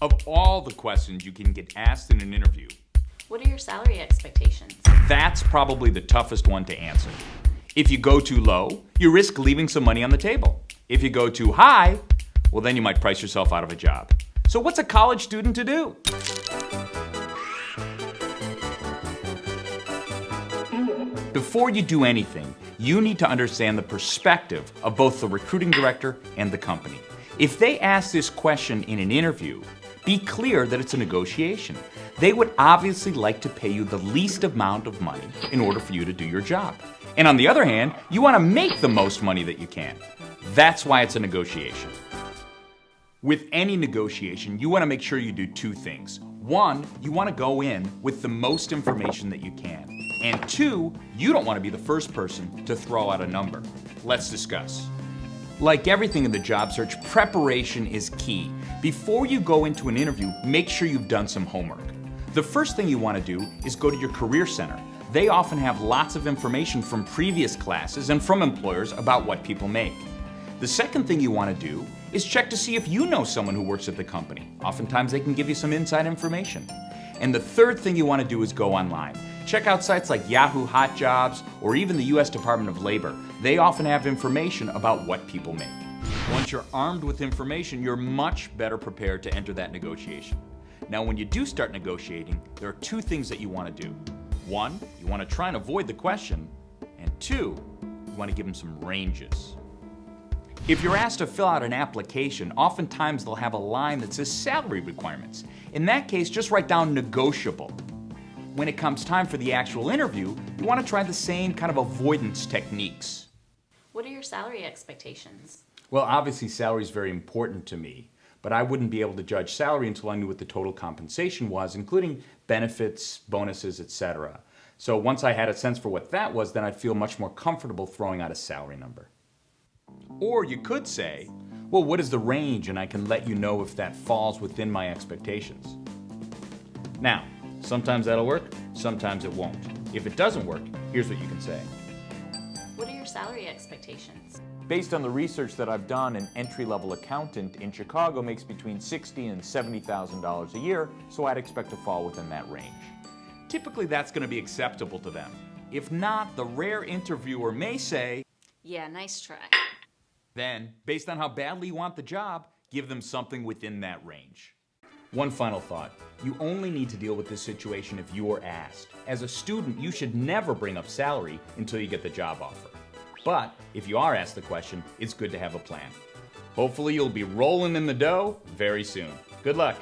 Of all the questions you can get asked in an interview, What are your salary expectations? that's probably the toughest one to answer. If you go too low, you risk leaving some money on the table. If you go too high, well, then you might price yourself out of a job. So what's a college student to do? Before you do anything, you need to understand the perspective of both the recruiting director and the company. If they ask this question in an interview, be clear that it's a negotiation. They would obviously like to pay you the least amount of money in order for you to do your job. And on the other hand, you want to make the most money that you can. That's why it's a negotiation. With any negotiation, you want to make sure you do two things. One, you want to go in with the most information that you can. And two, you don't want to be the first person to throw out a number. Let's discuss. Like everything in the job search, preparation is key. Before you go into an interview, make sure you've done some homework. The first thing you want to do is go to your career center. They often have lots of information from previous classes and from employers about what people make. The second thing you want to do is check to see if you know someone who works at the company. Oftentimes they can give you some inside information. And the third thing you want to do is go online. Check out sites like Yahoo Hot Jobs or even the US Department of Labor. They often have information about what people make. Once you're armed with information, you're much better prepared to enter that negotiation. Now, when you do start negotiating, there are two things that you want to do. One, you want to try and avoid the question. And two, you want to give them some ranges. If you're asked to fill out an application, oftentimes they'll have a line that says salary requirements. In that case, just write down negotiable. When it comes time for the actual interview, you want to try the same kind of avoidance techniques. What are your salary expectations? Well, obviously salary is very important to me, but I wouldn't be able to judge salary until I knew what the total compensation was, including benefits, bonuses, etc. So once I had a sense for what that was, then I'd feel much more comfortable throwing out a salary number. Or you could say, well, what is the range? And I can let you know if that falls within my expectations. Now, sometimes that'll work, sometimes it won't. If it doesn't work, here's what you can say. What are your salary expectations? Based on the research that I've done, an entry-level accountant in Chicago makes between $60,000 and $70,000 a year, so I'd expect to fall within that range. Typically, that's going to be acceptable to them. If not, the rare interviewer may say, Yeah, nice try. then, based on how badly you want the job, give them something within that range. One final thought. You only need to deal with this situation if you are asked. As a student, you should never bring up salary until you get the job offer. But if you are asked the question, it's good to have a plan. Hopefully you'll be rolling in the dough very soon. Good luck.